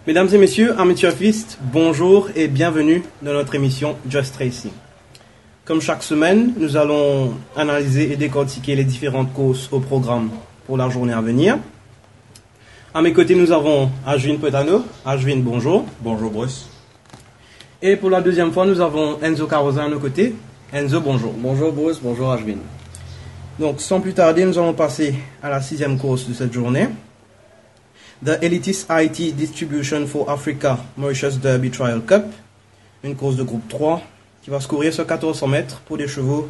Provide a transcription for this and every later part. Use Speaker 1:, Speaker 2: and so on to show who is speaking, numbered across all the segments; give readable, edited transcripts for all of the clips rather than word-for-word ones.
Speaker 1: Mesdames et messieurs, amis turfistes, bonjour et bienvenue dans notre émission Just Racing. Comme chaque semaine, nous allons analyser et décortiquer les différentes courses au programme pour la journée à venir. À mes côtés, nous avons Ashwin Petano. Ashwin, bonjour.
Speaker 2: Bonjour Bruce.
Speaker 1: Et pour la deuxième fois, nous avons Enzo Carosa à nos côtés. Enzo, bonjour.
Speaker 3: Bonjour Bruce, bonjour Ashwin.
Speaker 1: Donc, sans plus tarder, nous allons passer à la sixième course de cette journée. The Elitis IT Distribution for Africa Mauritius Derby Trial Cup, une course de groupe 3 qui va se courir sur 1400 mètres pour des chevaux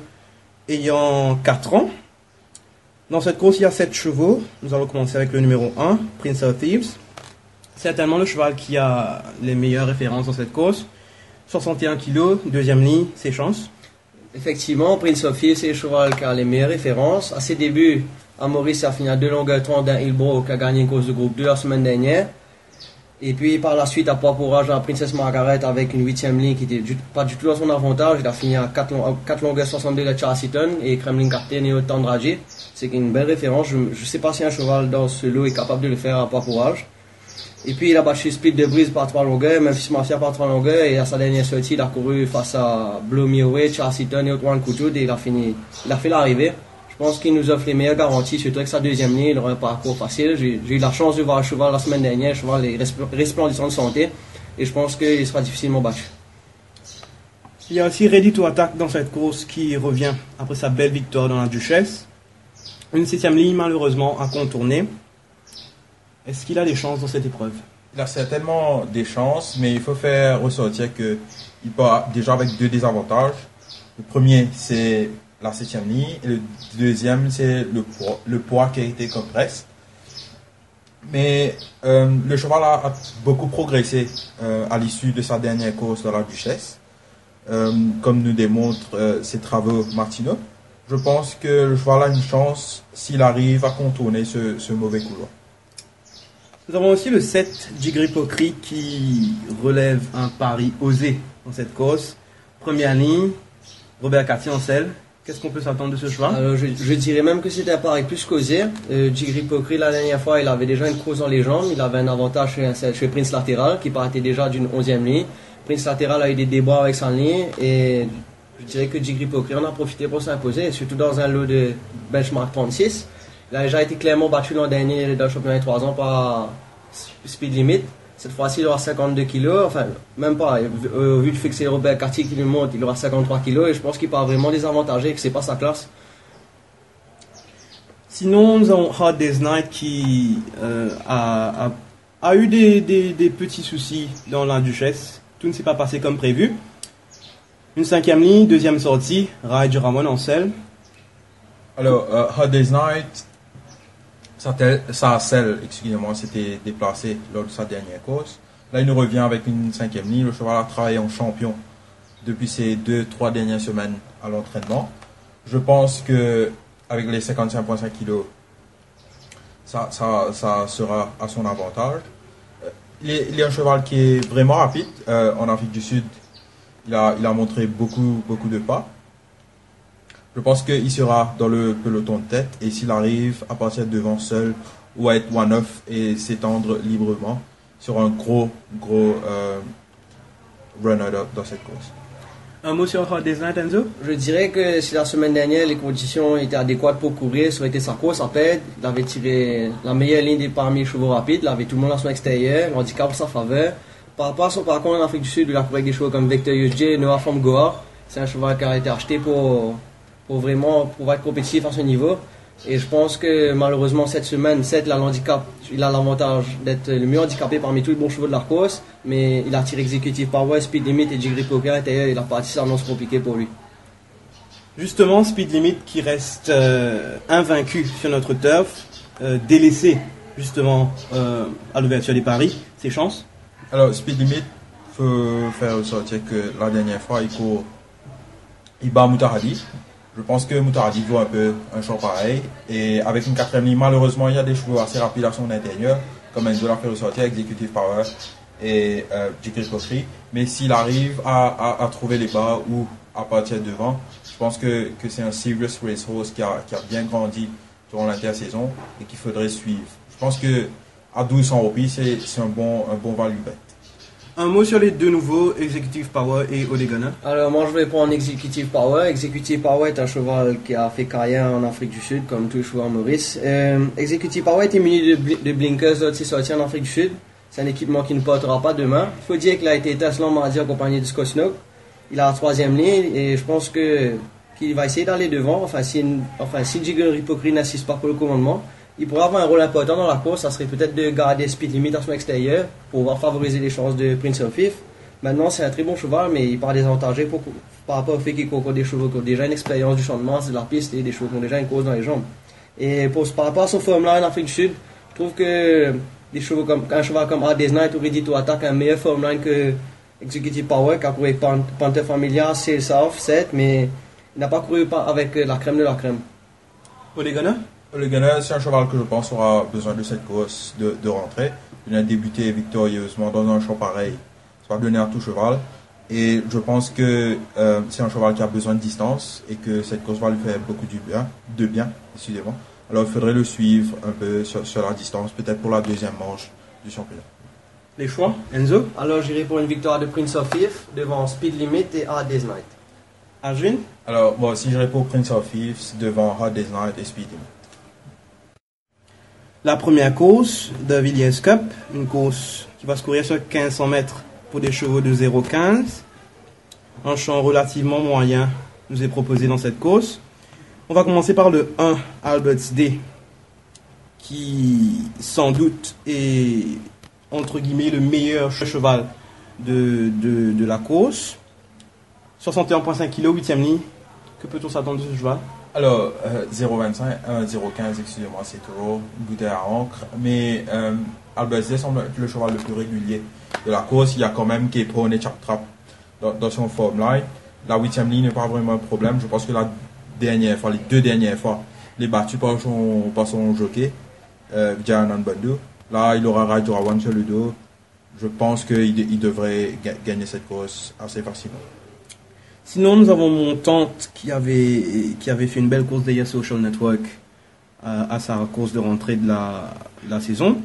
Speaker 1: ayant 4 ans. Dans cette course, il y a 7 chevaux. Nous allons commencer avec le numéro 1, Prince of Thieves. C'est certainement le cheval qui a les meilleures références dans cette course. 61 kg, deuxième ligne, ses chances.
Speaker 3: Effectivement, Prince of Thieves, c'est le cheval qui a les meilleures références. À ses débuts, à Maurice, il a fini à 2 longueurs 30 d'un Hillbrook qui a gagné une course de groupe 2 la semaine dernière. Et puis par la suite, à Poids-Courage, à Princess Margaret avec une 8e ligne qui n'était pas du tout dans son avantage. Il a fini à 4 longueurs 62 de Charleston et Kremlin Captain et Tandraji. C'est une belle référence. Je ne sais pas si un cheval dans ce lot est capable de le faire à Poids-Courage. Et puis il a battu Split de Brise par 3 longueurs, Memphis Mafia par 3 longueurs. Et à sa dernière sortie, il a couru face à Blow Me Away, Charleston et One Couture. Et il a fait l'arrivée. Je pense qu'il nous offre les meilleures garanties, surtout avec sa deuxième ligne, il aura un parcours facile. J'ai eu la chance de voir le cheval la semaine dernière, le cheval est resplendissant de santé, et je pense qu'il sera difficilement battu.
Speaker 1: Il y a aussi Ready to Attack dans cette course qui revient après sa belle victoire dans la Duchesse. Une 7e ligne malheureusement à contourner. Est-ce qu'il a des chances dans cette épreuve?
Speaker 2: Il a certainement des chances, mais il faut faire ressortir qu'il part déjà avec 2 désavantages. Le premier, c'est la 7e ligne, et le deuxième, c'est le poids qui a été compressé. Mais le cheval a beaucoup progressé à l'issue de sa dernière course dans la Duchesse, comme nous démontrent ses travaux Martino. Je pense que le cheval a une chance s'il arrive à contourner ce mauvais couloir.
Speaker 1: Nous avons aussi le 7 Jigripokri qui relève un pari osé dans cette course. Première ligne, Robert Cartier-Ancel. Qu'est-ce qu'on peut s'attendre de ce cheval?
Speaker 3: Alors, je dirais même que c'était un pari plus causé. Jigripokri, la dernière fois, il avait déjà une course dans les jambes. Il avait un avantage chez Prince Latéral qui partait déjà d'une 11e ligne. Prince Latéral a eu des débats avec sa ligne et je dirais que Jigripokri en a profité pour s'imposer, surtout dans un lot de benchmark 36. Il a déjà été clairement battu l'an dernier dans le championnat de 3 ans par Speed Limit. Cette fois-ci, il aura 52 kg, enfin, même pas. Au vu de fixer Robert Cartier qui lui monte, il aura 53 kg et je pense qu'il part vraiment désavantagé et que c'est pas sa classe.
Speaker 1: Sinon, nous avons Hard Day's Night qui a eu des petits soucis dans la Duchesse. Tout ne s'est pas passé comme prévu. Une 5e ligne, deuxième sortie, Raj Ramon en selle.
Speaker 2: Alors, Hard Day's Night, excusez-moi, s'était déplacé lors de sa dernière course. Là, il nous revient avec une 5e ligne. Le cheval a travaillé en champion depuis ces 2-3 dernières semaines à l'entraînement. Je pense que avec les 55,5 kg, ça sera à son avantage. Il est un cheval qui est vraiment rapide. En Afrique du Sud, il a montré beaucoup de pas. Je pense qu'il sera dans le peloton de tête et s'il arrive à partir devant seul ou à être one-off et s'étendre librement sur un gros runner dans cette course.
Speaker 1: Un mot sur Hard Day's Night, Enzo?
Speaker 3: Je dirais que si la semaine dernière les conditions étaient adéquates pour courir, ça aurait été sa course à perdre. Il avait tiré la meilleure ligne parmi les chevaux rapides, il avait tout le monde à son extérieur, l'handicap en sa faveur. Par rapport à son parcours en Afrique du Sud, il a couru avec des chevaux comme Victorious J, Noah From Goa. C'est un cheval qui a été acheté pour vraiment pouvoir être compétitif à ce niveau. Et je pense que malheureusement cette semaine, il a l'avantage d'être le mieux handicapé parmi tous les bons chevaux de la course, mais il a tiré exécutif Power, Speed Limit et Jigripokri à l'intérieur, il a parti, ça annonce compliqué pour lui.
Speaker 1: Justement, Speed Limit qui reste invaincu sur notre turf, délaissé justement à l'ouverture des paris, ses chances?
Speaker 2: Alors, Speed Limit, il faut faire ressortir que la dernière fois, il bat Moutaradi. Je pense que Moutaradi vaut un peu un champ pareil. Et avec une 4e ligne, malheureusement, il y a des chevaux assez rapides à son intérieur, comme Enzo l'a fait ressortir, Executive Power et Jigripokri. Mais s'il arrive à trouver les bas ou à partir devant, je pense que c'est un serious racehorse qui a bien grandi durant l'intersaison et qu'il faudrait suivre. Je pense que à 1200 roupies, c'est un bon value bet.
Speaker 1: Un mot sur les deux nouveaux, Executive Power et Olegana.
Speaker 3: Alors moi je vais prendre Executive Power. Executive Power est un cheval qui a fait carrière en Afrique du Sud, comme tous les chevaux Maurice. Executive Power était muni de blinkers lors de ses sorties en Afrique du Sud. C'est un équipement qui ne portera pas demain. Il faut dire qu'il a été étincelant mardi accompagné de Scott Snook. Il a la troisième ligne et je pense qu'il va essayer d'aller devant. Enfin si Jiggle Ripokri n'assiste pas pour le commandement, il pourrait avoir un rôle important dans la course. Ça serait peut-être de garder speed limit à son extérieur pour pouvoir favoriser les chances de Prince of Fifth. Maintenant c'est un très bon cheval, mais il part désavantagé par rapport au fait qu'il court des chevaux qui ont déjà une expérience du champ de masse, de la piste et des chevaux qui ont déjà une course dans les jambes. Et par rapport à son forme-là en Afrique du Sud, je trouve que un cheval comme Hades Knight ou Ready to Attack a un meilleur form line que Executive Power, qui a couru avec Panther Familia, Sail South, 7, mais il n'a pas couru avec la crème de la crème.
Speaker 1: Olegana.
Speaker 2: Olegana, c'est un cheval que je pense aura besoin de cette course de rentrée. Il a débuté victorieusement dans un champ pareil. Ça va donner à tout cheval. Et je pense que c'est un cheval qui a besoin de distance et que cette course va lui faire beaucoup de bien, excusez-moi. Alors il faudrait le suivre un peu sur la distance, peut-être pour la deuxième manche du championnat.
Speaker 1: Les choix, Enzo.
Speaker 3: Alors j'irai pour une victoire de Prince of Fifth devant Speed Limit et Hades Knight.
Speaker 1: Ashwin.
Speaker 2: Alors moi aussi j'irai pour Prince of Thieves devant Hades Knight et Speed Limit.
Speaker 1: La première course de Villiers Cup, une course qui va se courir sur 1500 mètres pour des chevaux de 0,15. Un champ relativement moyen nous est proposé dans cette course. On va commencer par le 1, Albert's Day, qui sans doute est entre guillemets le meilleur cheval de la course. 61,5 kg, 8e ligne. Que peut-on s'attendre de ce cheval?
Speaker 2: Alors, 0,25, 0,15, excusez-moi, c'est toujours une bouteille à encre. Mais Albert's Day semble être le cheval le plus régulier de la course. Il y a quand même K-Pone et Chap Trap dans son form line. La 8e ligne n'est pas vraiment un problème. Je pense que les deux dernières fois, il est battu par son jockey, Jayanan Bandu. Là, il aura Rajdura One sur le dos. Je pense qu'il devrait gagner cette course assez facilement.
Speaker 1: Sinon, nous avons mon tante qui avait fait une belle course d'ailleurs Social Network à sa course de rentrée de la saison.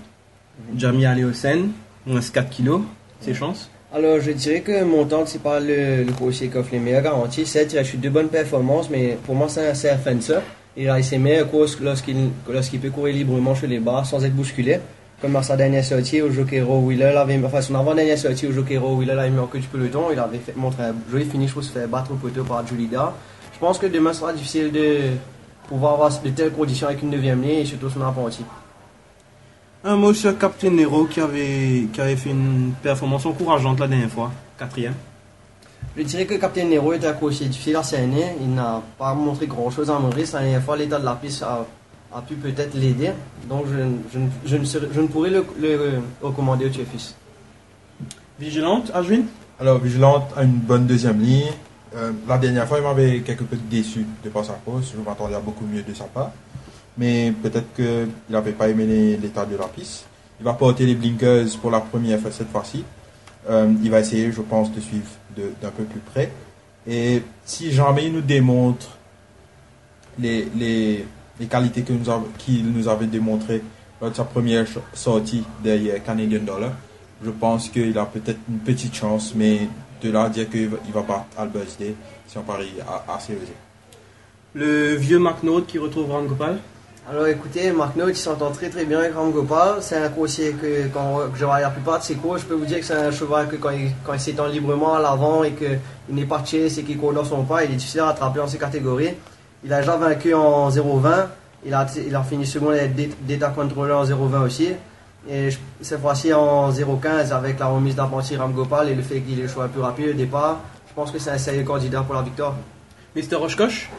Speaker 1: Jamie Aleosen, moins 4 kg, ses chances.
Speaker 3: Alors je dirais que mon tante c'est pas le coursier qui offre les meilleures garanties. Certes, il a eu de bonnes performances, mais pour moi c'est un fencer. Il a ses meilleures courses lorsqu'il peut courir librement chez les barres sans être bousculé. Comme à sa dernière sortie au Jockey Row Wheeler, son avant-dernière sortie au Jockey Row Wheeler, il avait mis en queue du peloton, il avait montré un joli finish pour se faire battre au poteau par Julida. Je pense que demain sera difficile de pouvoir avoir de telles conditions avec une 9e ligne et surtout son apprenti.
Speaker 1: Un mot sur Captain Nero qui avait fait une performance encourageante la dernière fois, 4e.
Speaker 3: Je dirais que Captain Nero est un coursier difficile à cerner, il n'a pas montré grand chose à Maurice. La dernière fois, l'état de la piste a pu peut-être l'aider, donc je ne pourrais le recommander au tueur-fils.
Speaker 1: Vigilante, Ashwin.
Speaker 2: Alors, Vigilante a une bonne 2e ligne. La dernière fois, il m'avait quelque peu déçu de par sa course. Je m'attendais à beaucoup mieux de sa part. Mais peut-être qu'il n'avait pas aimé l'état de la piste. Il va porter les blinkers pour la première fois cette fois-ci. Il va essayer, je pense, de suivre d'un peu plus près. Et si jamais il nous démontre les qualités qu'il nous avait démontrées lors de sa première sortie derrière Canadian Dollar, je pense qu'il a peut-être une petite chance, mais de là à dire qu'il va battre Albert's Day, c'est un pari assez osé.
Speaker 1: Le vieux McNaught qui retrouve Ram Gopal.
Speaker 3: Alors écoutez, McNaught il s'entend très très bien avec Ram Gopal. C'est un coursier que quand je vois la plupart de ses cours, je peux vous dire que c'est un cheval que quand il s'étend librement à l'avant et qu'il n'est pas chase et qu'il court dans son pas, il est difficile à rattraper dans ces catégories. Il a déjà vaincu en 0,20. Il a fini second Data Controller en 0,20 aussi. Et cette fois-ci en 0,15 avec la remise d'apprenti Ram Gopal et le fait qu'il ait le choix plus rapide au départ, je pense que c'est un sérieux candidat pour la victoire.
Speaker 1: Mr. Oshkosh.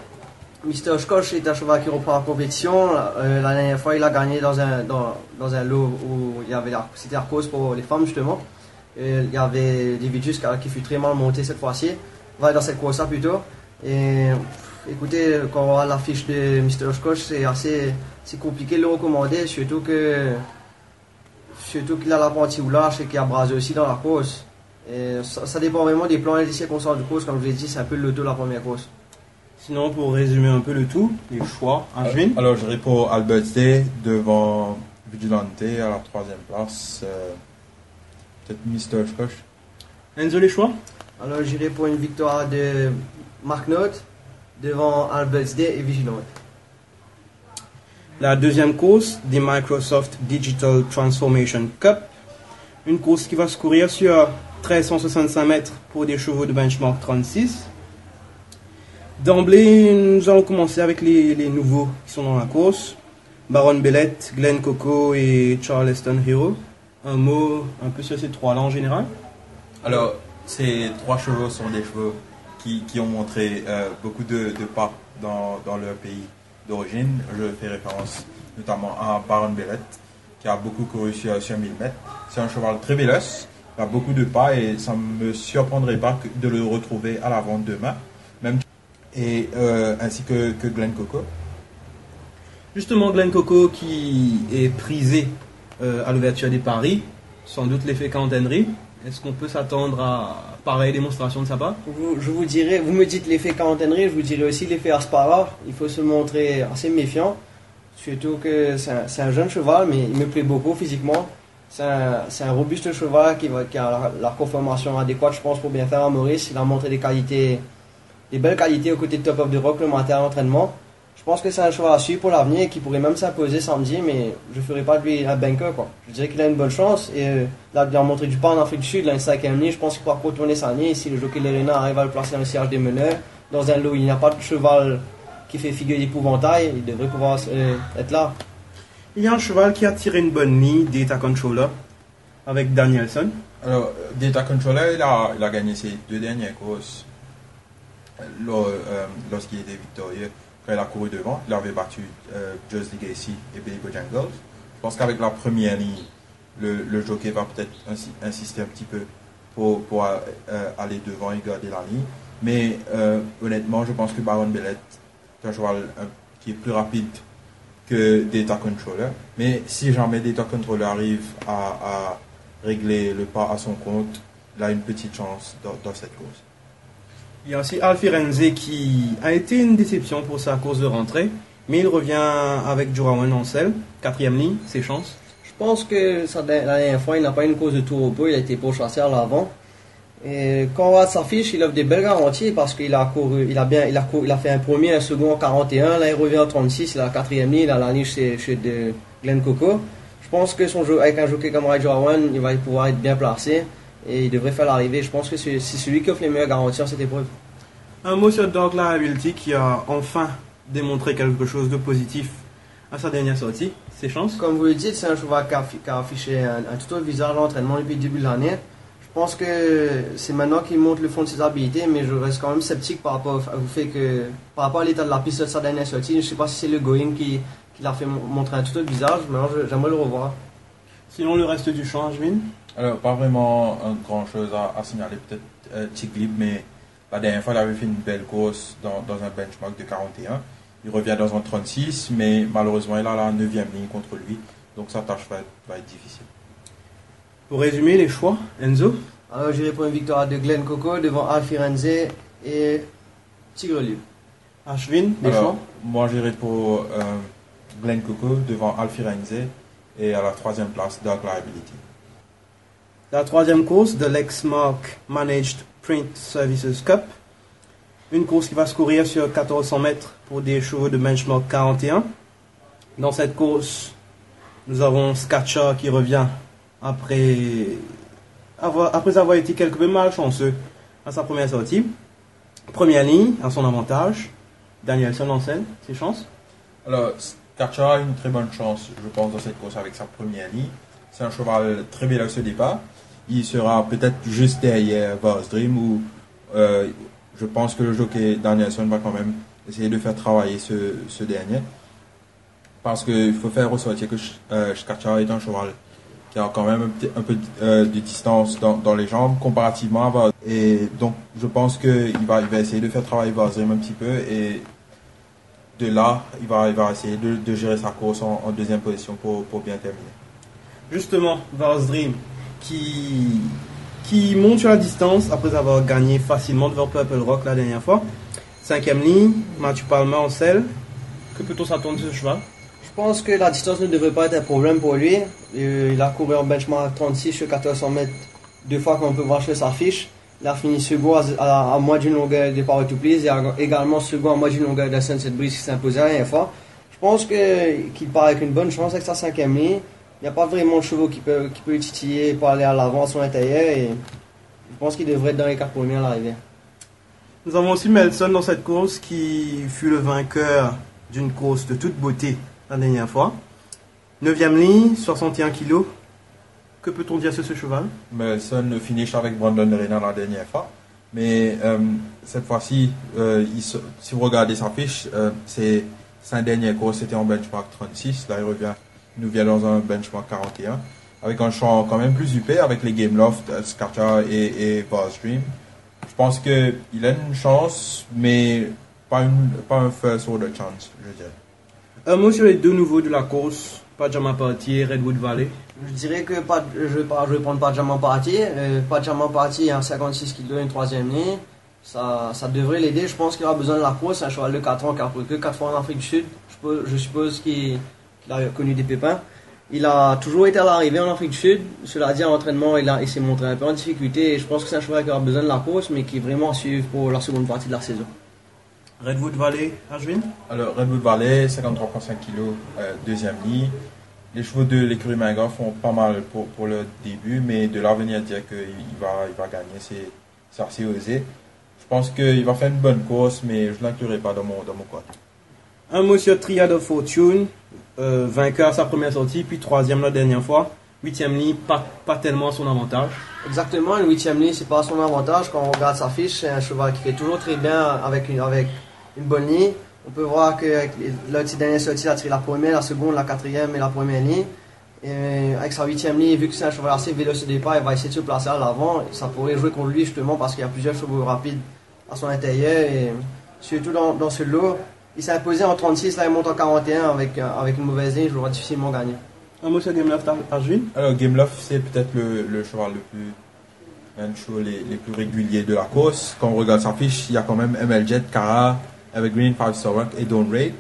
Speaker 3: Mr. Oshkosh est un cheval qui reprend la compétition. La dernière fois, il a gagné dans un lot où c'était la course pour les femmes justement. Il y avait Lividius qui fut très mal monté cette fois-ci. On va dans cette course-là plutôt. Et écoutez, quand on voit l'affiche de Mr. Oshkosh, c'est compliqué de le recommander, surtout qu'il a l'apprenti ou lâche et qu'il a brasé aussi dans la course. Et ça dépend vraiment des plans et des circonstances de course. Comme je l'ai dit, c'est un peu le loto de la première course.
Speaker 1: Sinon, pour résumer un peu le tout, les choix, Ashwin.
Speaker 2: Alors, je réponds Albert's Day devant Vigilante à la troisième place. Peut-être Mr. Scotch.
Speaker 1: Enzo, les choix?
Speaker 3: Alors j'irai pour une victoire de Mark Note devant Albert's Day et Vigilante.
Speaker 1: La deuxième course des Microsoft Digital Transformation Cup. Une course qui va se courir sur 1365 mètres pour des chevaux de benchmark 36. D'emblée, nous allons commencer avec les nouveaux qui sont dans la course. Baron Bellette, Glen Coco et Charleston Hero. Un mot un peu sur ces trois-là en général?
Speaker 2: Alors, ces trois chevaux sont des chevaux qui ont montré beaucoup de pas dans leur pays d'origine. Je fais référence notamment à Baron Bellette, qui a beaucoup couru sur 1000 mètres. C'est un cheval très véloce, il a beaucoup de pas et ça ne me surprendrait pas de le retrouver à l'avant demain, même, et ainsi que Glen Coco.
Speaker 1: Justement, Glen Coco qui est prisé à l'ouverture des paris, sans doute l'effet Cantenry. Est-ce qu'on peut s'attendre à pareille démonstration de sa part?
Speaker 3: Je vous dirais, vous me dites l'effet Cantenry, je vous dirais aussi l'effet Aspara. Il faut se montrer assez méfiant, surtout que c'est un jeune cheval, mais il me plaît beaucoup physiquement. C'est un robuste cheval qui a la conformation adéquate, je pense, pour bien faire à Maurice. Il a montré des belles qualités aux côtés de Top of the Rock le matin à l'entraînement. Je pense que c'est un cheval à suivre pour l'avenir et qui pourrait même s'imposer samedi, mais je ne ferai pas de lui un banker, quoi. Je dirais qu'il a une bonne chance et là, il a montré du pas en Afrique du Sud, là, une 5e ligne. Je pense qu'il pourra retourner sa ligne. Si le jockey Lerena arrive à le placer dans le sillage des meneurs, dans un lot où il n'y a pas de cheval qui fait figure d'épouvantail, il devrait pouvoir être là.
Speaker 1: Il y a un cheval qui a tiré une bonne ligne, Data Controller, avec Danielson.
Speaker 2: Alors, Data Controller, il a gagné ses deux dernières courses lorsqu'il était victorieux. Quand il a couru devant, il avait battu Just Legacy et Billy Bojangles. Je pense qu'avec la première ligne, le jockey va peut-être insister un petit peu pour aller devant et garder la ligne. Mais honnêtement, je pense que Baron Bellette est un cheval qui est plus rapide que Data Controller. Mais si jamais Data Controller arrive à régler le pas à son compte, il a une petite chance dans cette course.
Speaker 1: Il y a aussi Alfie Renze qui a été une déception pour sa course de rentrée, mais il revient avec Jurawan Ancel, 4e ligne, ses chances.
Speaker 3: Je pense que la dernière fois, il n'a pas eu une course de tour au pot, il a été pourchassé à l'avant. Et quand on voit sa fiche, il offre des belles garanties parce qu'il a couru, il a fait un premier, un second en 41, là il revient en 36, il a la 4e ligne, il a la niche chez Glen Coco. Je pense que avec un jockey comme Ray Jurawan, il va pouvoir être bien placé. Et il devrait faire l'arrivée. Je pense que c'est celui qui offre les meilleures garanties en cette épreuve.
Speaker 1: Un mot sur Dark Liability qui a enfin démontré quelque chose de positif à sa dernière sortie. Ses chances?
Speaker 3: Comme vous le dites, c'est un cheval qui a affiché un tout autre visage d'entraînement depuis le début de l'année. Je pense que c'est maintenant qu'il montre le fond de ses habilités, mais je reste quand même sceptique par rapport au fait que, par rapport à l'état de la piste de sa dernière sortie. Je ne sais pas si c'est le going qui l'a fait montrer un tout autre visage. Maintenant, j'aimerais le revoir.
Speaker 1: Sinon, le reste du champ, Ashwin?
Speaker 2: Alors, pas vraiment grand chose à signaler, peut-être Tiglib, mais la dernière fois, il avait fait une belle course dans un benchmark de 41. Il revient dans un 36, mais malheureusement, il a la 9e ligne contre lui, donc sa tâche va être difficile.
Speaker 1: Pour résumer les choix, Enzo?
Speaker 3: Alors, j'irai pour une victoire de Glen Coco devant Alfie Renze et Tigre Libre.
Speaker 1: Ashwin, les choix?
Speaker 2: Moi, j'irai pour Glen Coco devant Alfie Renze et à la 3e place, Dark Liability.
Speaker 1: La 3e course de Lexmark Managed Print Services Cup. Une course qui va se courir sur 1400 mètres pour des chevaux de benchmark 41. Dans cette course, nous avons Scatcha qui revient après avoir été quelque peu malchanceux à sa première sortie. Première ligne, à son avantage. Danielson en scène, ses chances?
Speaker 2: Alors, Scatcha a une très bonne chance, je pense, dans cette course avec sa première ligne. C'est un cheval très véloce au départ. Il sera peut-être juste derrière Vars Dream où je pense que le jockey Danielson va quand même essayer de faire travailler ce dernier. Parce qu'il faut faire ressortir que Scatcha est un cheval qui a quand même un peu de distance dans les jambes comparativement à Vars. Et donc je pense qu'il va essayer de faire travailler Vars Dream un petit peu et de là il va essayer de gérer sa course en deuxième position pour bien terminer.
Speaker 1: Justement, Vars Dream qui monte sur la distance après avoir gagné facilement devant Purple Rock la dernière fois. 5e ligne, Mathieu Palmer en selle. Que peut-on s'attendre de ce cheval?
Speaker 3: Je pense que la distance ne devrait pas être un problème pour lui. Il a couru en benchmark 36 sur 1400 mètres 2 fois, comme on peut voir sur sa fiche. Il a fini second à moins d'une longueur de Power to Please et également second à moins d'une longueur de Sunset Breeze qui s'est imposé la dernière fois. Je pense qu'il part avec une bonne chance avec sa 5e ligne. Il n'y a pas vraiment de chevaux qui peut le titiller pour aller à l'avant à son intérieur et je pense qu'il devrait être dans les 4 premiers à l'arrivée.
Speaker 1: Nous avons aussi Melson dans cette course qui fut le vainqueur d'une course de toute beauté la dernière fois. 9e ligne, 61 kg. Que peut-on dire sur ce cheval?
Speaker 2: Melson le finish avec Brandon Reina la dernière fois. Mais cette fois-ci, si vous regardez sa fiche, sa dernière course c'était en benchmark 36. Là, il nous vient dans un benchmark 41. Avec un champ quand même plus huppé avec les Game Loft, Scacha et Boss Dream. Je pense qu'il a une chance, mais pas un first order chance, je dirais.
Speaker 1: Un mot sur les deux nouveaux de la course, Pajama Party et Redwood Valley.
Speaker 3: Je dirais que je vais prendre Pajama Party. Pajama Party a 56 kg, une 3e ligne. Ça devrait l'aider. Je pense qu'il aura besoin de la course. C'est un cheval de 4 ans qui a couru que 4 fois en Afrique du Sud. Je suppose qu'il a connu des pépins. Il a toujours été à l'arrivée en Afrique du Sud. Cela dit, à l'entraînement, il s'est montré un peu en difficulté. Et je pense que c'est un cheval qui aura besoin de la course, mais qui est vraiment à suivre pour la seconde partie de la saison.
Speaker 1: Redwood Valley, Ashwin?
Speaker 2: Alors, Redwood Valley, 53,5 kg, 2e ligne. Les chevaux de l'écurie Minga font pas mal pour le début, mais de là venir dire qu'il va gagner, c'est assez osé. Je pense qu'il va faire une bonne course, mais je ne l'inclurai pas dans mon quad.
Speaker 1: Un mot sur Triad of Fortune, vainqueur à sa première sortie, puis 3e la dernière fois. 8e ligne, pas tellement à son avantage.
Speaker 3: Exactement, une 8e ligne, c'est pas à son avantage. Quand on regarde sa fiche, c'est un cheval qui fait toujours très bien avec une bonne ligne. On peut voir qu'avec les dernières sorties, il a tiré la première, la seconde, la 4e et la première ligne. Et avec sa 8e ligne, vu que c'est un cheval assez véloce au départ, il va essayer de se placer à l'avant. Ça pourrait jouer contre lui justement parce qu'il y a plusieurs chevaux rapides à son intérieur. Et surtout dans ce lot, il s'est imposé en 36, là il monte en 41 avec une mauvaise ligne, je le vois difficilement gagner.
Speaker 1: Un mot sur Game Loft, Ashwin?
Speaker 2: Alors, Game Loft, c'est peut-être le cheval un des chevaux les plus réguliers de la course. Quand on regarde sa fiche, il y a quand même ML Jet, Cara, Evergreen, 5 Star Rank et Dawn Raid.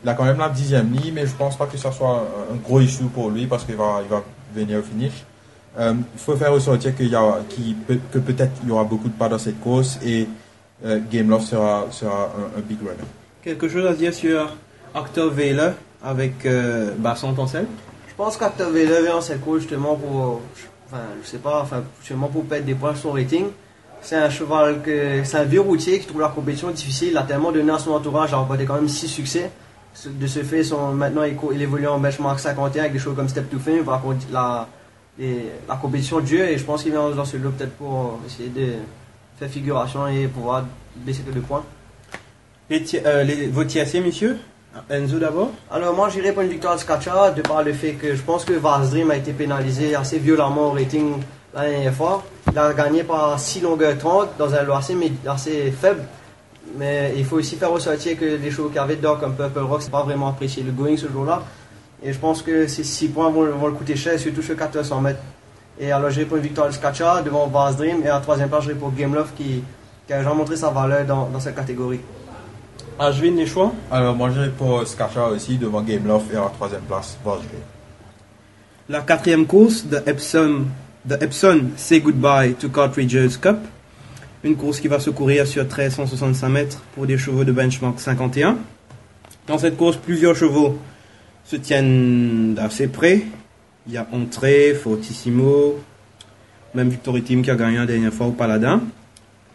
Speaker 2: Il a quand même la 10e ligne, mais je pense pas que ça soit un gros issue pour lui parce qu'il va venir au finish. Il faut faire ressortir que peut-être il y aura beaucoup de pas dans cette course et Game Loft sera un big runner.
Speaker 1: Quelque chose à dire sur Actor Vela avec Basson Tancel?
Speaker 3: Je pense qu'Actor Vela vient dans cette course justement justement pour perdre des points sur son rating. C'est un cheval c'est un vieux routier qui trouve la compétition difficile. Il a tellement donné à son entourage, il a remporté quand même 6 succès. De ce fait, maintenant il évolue en benchmark 51 avec des choses comme Step to Fame, la compétition de Dieu. Et je pense qu'il vient dans ce lot peut-être pour essayer de faire figuration et pouvoir baisser que 2 points.
Speaker 1: Vos TSC, messieurs? Enzo d'abord?
Speaker 3: Alors moi j'irai pour une victoire de Scacha de par le fait que je pense que Vast Dream a été pénalisé assez violemment au rating la dernière fois. Il a gagné par 6 longueurs 30 dans un lot assez faible. Mais il faut aussi faire ressortir que les chevaux qui avaient dedans comme Purple Rock, c'est pas vraiment apprécié le going ce jour-là. Et je pense que ces 6 points vont le coûter cher, surtout sur 400 mètres. Et alors j'irai pour une victoire de Scacha devant Vast Dream. Et à 3e place, j'irai pour Game Love qui a déjà montré sa valeur dans cette catégorie.
Speaker 1: Ashwin, les choix?
Speaker 2: Alors moi j'irai pour Scacha aussi devant Game Love et à la 3e place, Vast Dream.
Speaker 1: La 4e course de Epson Say Goodbye to Cartridges Cup. Une course qui va se courir sur 1365 mètres pour des chevaux de benchmark 51. Dans cette course, plusieurs chevaux se tiennent d'assez près. Il y a Entrée, Fortissimo, même Victory Team qui a gagné la dernière fois au Paladin.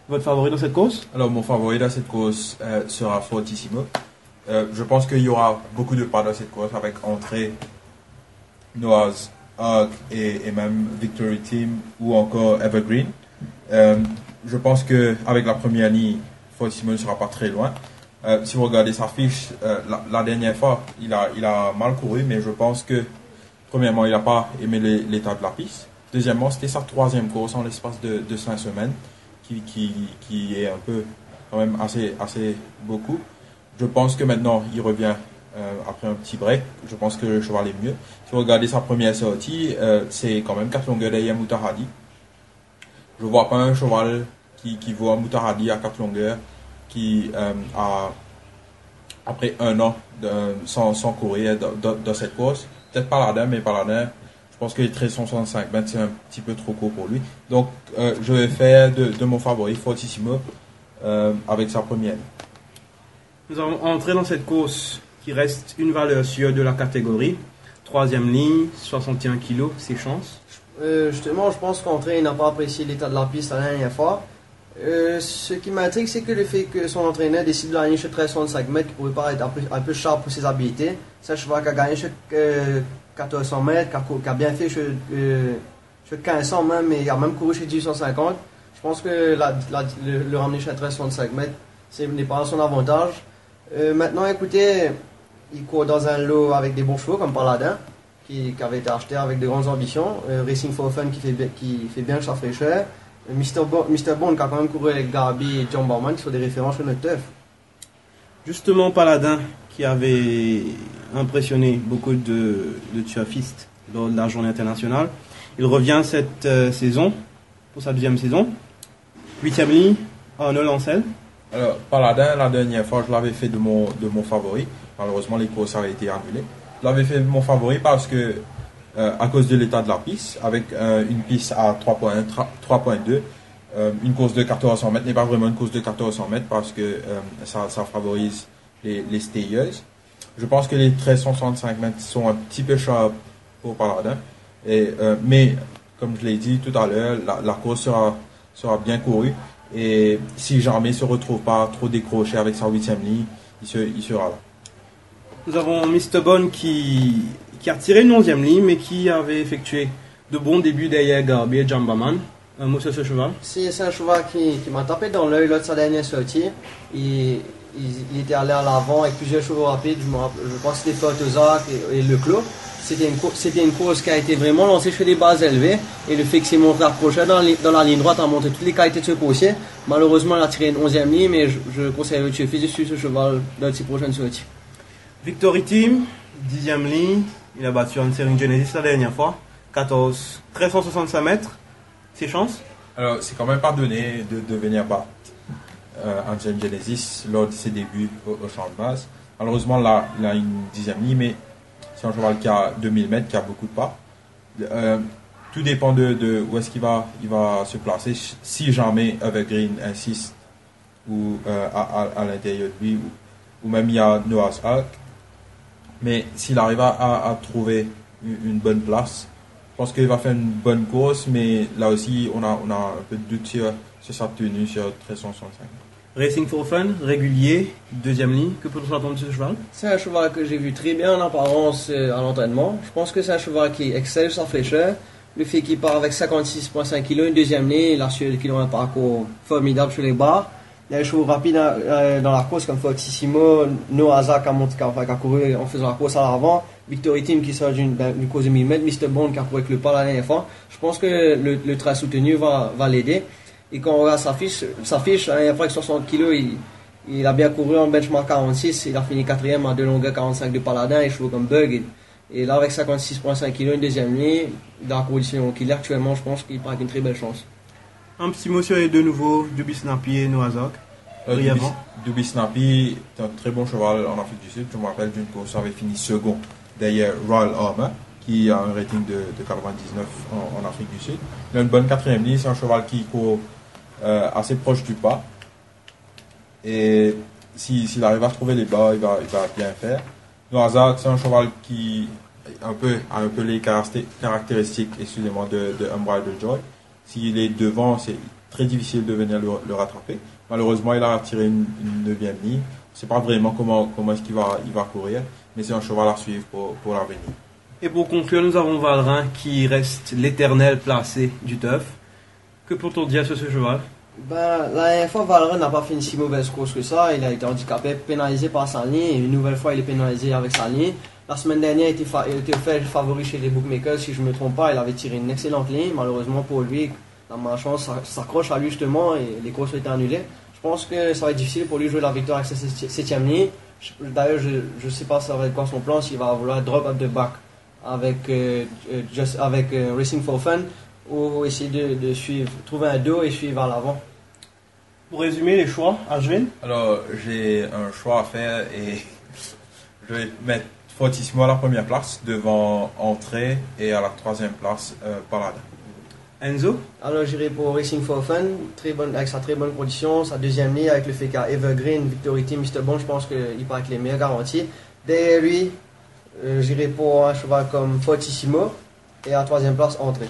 Speaker 1: Votre favori dans cette course?
Speaker 2: Alors mon favori dans cette course sera Fortissimo. Je pense qu'il y aura beaucoup de pas dans cette course avec Entrée, Noah's Ark et même Victory Team ou encore Evergreen. Je pense qu'avec la première ligne, Fortissimo ne sera pas très loin. Si vous regardez sa fiche, la dernière fois, il a mal couru, mais je pense que, premièrement, il n'a pas aimé l'état de la piste. Deuxièmement, c'était sa 3e course en l'espace de 5 semaines, qui est un peu, quand même, assez beaucoup. Je pense que maintenant, il revient après un petit break. Je pense que le cheval est mieux. Si vous regardez sa première sortie, c'est quand même 4 longueurs derrière Moutaradi. Je ne vois pas un cheval qui vaut un Moutaradi à 4 longueurs, qui a après un an sans courir dans cette course. Peut-être Paladin, mais Paladin, je pense que les 1365 mètres, c'est un petit peu trop court pour lui. Donc, je vais faire de mon favori, Fortissimo, avec sa première.
Speaker 1: Nous allons entrer dans cette course qui reste une valeur sûre de la catégorie. Troisième ligne, 61 kg, ses chances.
Speaker 3: Justement, je pense qu'André n'a pas apprécié l'état de la piste la dernière fois. Ce qui m'intrigue, c'est que le fait que son entraîneur décide de gagner chez 1365 mètres, qui pourrait paraître un peu sharp pour ses habilités. C'est un cheval qui a gagné chez 1400 mètres, qui a bien fait chez 1500 même, mais il a même couru chez 1850. Je pense que le ramener chez 1365 mètres, n'est pas à son avantage. Maintenant, écoutez, il court dans un lot avec des bons chevaux comme Paladin, qui avait été acheté avec de grandes ambitions. Racing for Fun qui fait bien sa fraîcheur. Mr. Bond qui a quand même couru avec Garby et John Barman qui sont des références sur notre turf.
Speaker 1: Justement, Paladin qui avait impressionné beaucoup de turfistes lors de la journée internationale. Il revient cette saison, pour sa deuxième saison. 8e ligne, Arnold Ancel.
Speaker 2: Alors, Paladin, la dernière fois, je l'avais fait de mon favori. Malheureusement, les courses avaient été annulées. Je l'avais fait de mon favori parce que, à cause de l'état de la piste, avec une piste à 3.1, 3.2, une course de 1400 mètres n'est pas vraiment une course de 1400 mètres parce que ça favorise les stayers. Je pense que les 1365 mètres sont un petit peu sharp pour Paladin. Mais, comme je l'ai dit tout à l'heure, la course sera bien courue. Et si jamais il ne se retrouve pas trop décroché avec sa 8e ligne, il sera là.
Speaker 1: Nous avons Mr. Bond qui a tiré une 11e ligne, mais qui avait effectué de bons débuts derrière Garby et Jambaman. Un mot sur ce cheval?
Speaker 3: C'est un cheval qui m'a tapé dans l'œil lors de sa dernière sortie. Il était allé à l'avant avec plusieurs chevaux rapides. Je pense que c'était Fortozak et Leclos. C'était une course qui a été vraiment lancée sur des bases élevées. Et le fait que c'est montré approché dans la ligne droite a montré toutes les qualités de ce coursier. Malheureusement, il a tiré une 11e ligne, mais je conseille au Tuefis de suivre ce cheval dans ses prochaines sorties.
Speaker 1: Victory Team, 10e ligne. Il a battu Ansering Genesis la dernière fois. 1365 mètres. Ses chances?
Speaker 2: Alors, c'est quand même pas donné de venir battre Ansering Genesis lors de ses débuts au champ de base. Malheureusement, là, il a une 10e ligne, mais c'est un cheval qui a 2000 mètres, qui a beaucoup de pas. Tout dépend de où est-ce qu'il va se placer. Si jamais Evergreen insiste ou à l'intérieur de lui, ou même il y a Noah's Ark. Mais s'il arrive à trouver une bonne place, je pense qu'il va faire une bonne course, mais là aussi on a un peu de doute sur sa tenue sur 1365.
Speaker 1: Racing for Fun, régulier, 2e ligne. Que peut-on attendre de ce cheval?
Speaker 3: C'est un cheval que j'ai vu très bien en apparence à l'entraînement. Je pense que c'est un cheval qui excelle sa fraîcheur. Le fait qu'il part avec 56,5 kg, une 2e ligne, il a su qu'il a un parcours formidable sur les barres. Il y a des chevaux rapides dans la course comme Fortissimo, Noaza qui a couru en faisant la course à l'avant, Victory Team qui sort d'une course de 1000 mètres, Mr. Bond qui a couru avec le pas la dernière fois. Je pense que le trait soutenu va l'aider. Et quand on regarde sa fiche, la dernière fois avec 60 kg, il a bien couru en benchmark 46, il a fini 4e à 2 longueurs 45 de Paladin, et chevaux comme Bug. Et là avec 56,5 kg, une 2e ligne, dans la condition qu'il est actuellement, je pense qu'il part avec une très belle chance.
Speaker 1: Un petit mot sur les deux nouveaux, Duby Snappy et Noazok.
Speaker 2: Duby Snappy est un très bon cheval en Afrique du Sud. Je me rappelle d'une course, il avait fini second derrière Royal Armour, qui a un rating de 99 en Afrique du Sud. Il a une bonne 4e ligne, c'est un cheval qui court assez proche du pas. Et s'il arrive à trouver les bas, il va bien faire. Noazak, c'est un cheval qui a un peu les caractéristiques, excusez-moi, de Unbridled Joy. S'il est devant, c'est très difficile de venir le rattraper. Malheureusement, il a tiré une 9e ligne. Je ne sais pas vraiment comment est-ce qu'il va courir, mais c'est un cheval à suivre pour l'avenir.
Speaker 1: Et pour conclure, nous avons Valrin qui reste l'éternel placé du turf. Que peut-on dire sur ce cheval?
Speaker 3: La dernière fois, Valrin n'a pas fait une si mauvaise course que ça. Il a été handicapé, pénalisé par sa ligne. Et une nouvelle fois, il est pénalisé avec sa ligne. La semaine dernière, il était fait favori chez les bookmakers. Si je ne me trompe pas, il avait tiré une excellente ligne. Malheureusement pour lui, la malchance s'accroche à lui justement et les courses ont été annulées. Je pense que ça va être difficile pour lui de jouer la victoire avec sa 7e ligne. D'ailleurs, je ne sais pas ça va être quoi son plan, s'il va vouloir drop up the back avec Racing for Fun ou essayer de suivre, trouver un dos et suivre à l'avant.
Speaker 1: Pour résumer les choix, Ashwin?
Speaker 2: Alors, j'ai un choix à faire et je vais mettre Fortissimo à la première place, devant Entrée, et à la troisième place, Paladin.
Speaker 1: Enzo?
Speaker 3: Alors j'irai pour Racing for Fun, avec sa très bonne condition, sa deuxième ligne avec le fait qu'à Evergreen, Victory Team, Mr. Bon, je pense qu'il paraît que les meilleurs garanties. Derrière lui, j'irai pour un cheval comme Fortissimo et à la troisième place, Entrée.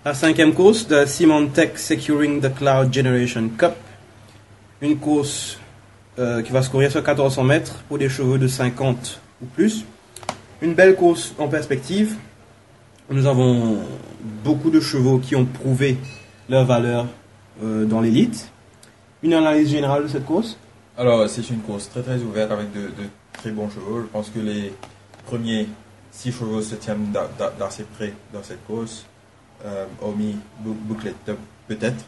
Speaker 1: La cinquième course de Symantec Securing the Cloud Generation Cup. Une course qui va se courir sur 1400 mètres pour des chevaux de 50 ou plus. Une belle course en perspective. Nous avons beaucoup de chevaux qui ont prouvé leur valeur dans l'élite. Une analyse générale de cette course?
Speaker 2: Alors, c'est une course très très ouverte avec de très bons chevaux. Je pense que les premiers 6 chevaux se tiennent d'assez près dans cette course. Hormis Booklet peut-être.